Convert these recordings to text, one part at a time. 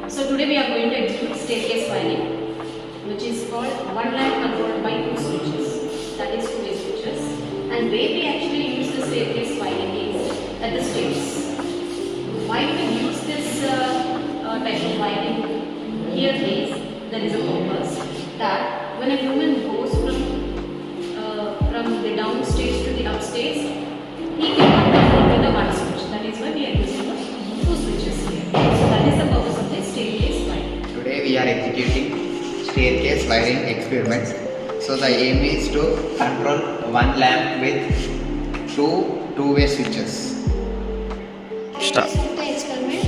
So today we are going to execute staircase wiring, which is called one line controlled by two switches, that is two-way switches. And where we actually use the staircase wiring is at the stairs. Why we use this type of wiring here is there is a purpose that when a human goes from the downstairs to the upstairs, he cannot control with the one switch. That is why we are using the two switches here. So that is the purpose of the staircase wiring. Today we are executing staircase wiring experiments. So the aim is to control one lamp with two-way switches. Start. The experiment.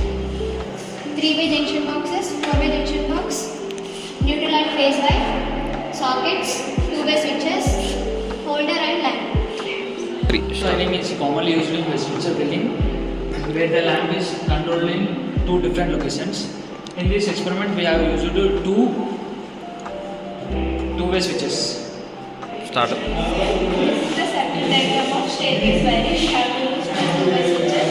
3-way junction boxes, 4-way junction box, neutral and phase wire, sockets, 2-way switches, holder and lamp. Wiring is commonly used in residential building where the lamp is controlled in two different locations. In this experiment, we have used two-way switches. Start. This is the circuit diagram of staircase wiring. We have used 2-way switches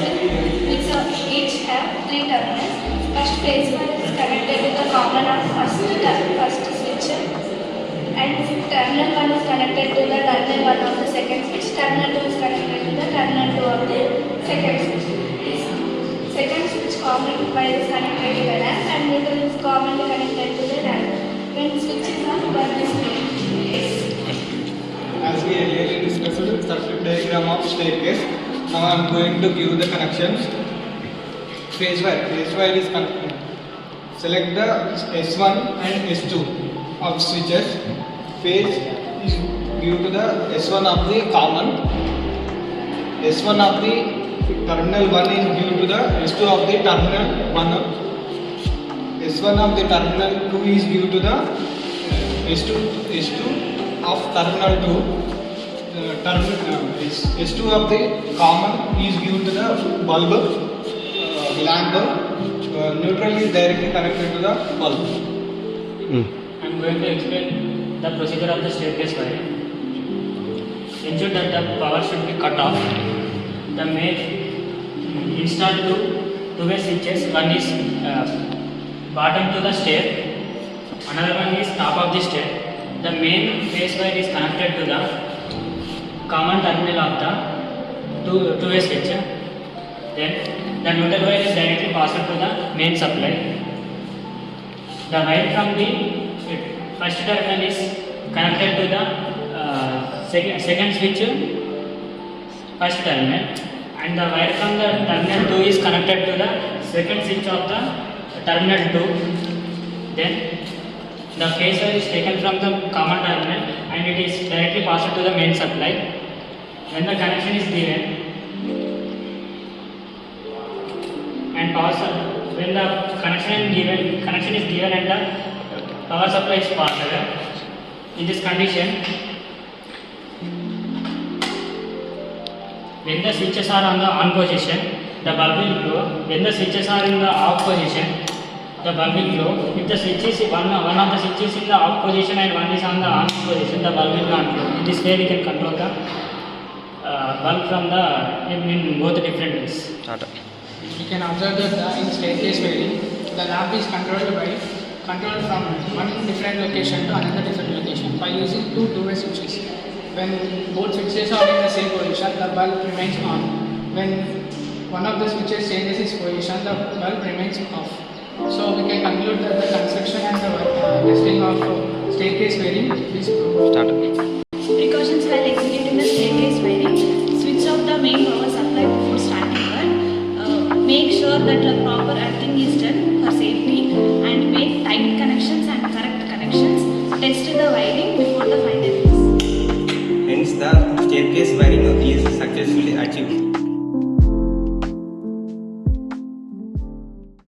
which each have 3 terminals. First phase wire is connected to the common of first switch, and terminal 1 is connected to the terminal 1 of the second switch. Terminal 2 is connected to the terminal 2 of the second switch. This second switch common wire is connected to the lamp, and neutral is commonly connected to the lamp. When switch is on, bulb is green. As we earlier discussed, circuit diagram of staircase. Now I am going to give the connections. Phase wire is connected. Select the S1 and S2 of switches. Phase is due to the S1 of the common. S1 of the terminal 1 is due to the S2 of the terminal 1. S1 of the terminal 2 is due to the S2 of terminal 2. S2 of the common is due to the bulb, lamp bulb. Neutral is directly connected to the bulb. I am going to explain the procedure of the staircase wiring. Ensure that the power should be cut off. The main install two-way switches. One is bottom to the stair, another one is top of the stair. The main phase wire is connected to the common terminal of the two-way switch. Then the neutral wire is directly passed to the main supply. The wire from the first terminal is connected to the second switch, first terminal, and the wire from the terminal 2 is connected to the second switch of the terminal 2. Then the phase wire is taken from the common terminal and it is directly passed to the main supply. When the connection is given and when the connection is given and the power supply is passed, in this condition, when the switches are on the on position, the bulb will glow. When the switches are in the off position, the bulb will glow. If the switch is one of the switches in the off position and one is on the on position, the bulb will not glow. In this way, we can control the bulb from in both different ways. Start. We can observe that in staircase wiring, the lamp is controlled from one different location to another different location by using two-way switches. When both switches are in the same position, the bulb remains on. When one of the switches changes its position, the bulb remains off. So we can conclude that the construction and the testing of staircase wiring is proved. Start. Precautions while executing the staircase wiring: switch off the main power supply before starting work. Make sure that the proper earthing is done for safety, and make tight connections and correct connections. Test the wiring before the final test. Hence, the staircase wiring is successfully achieved.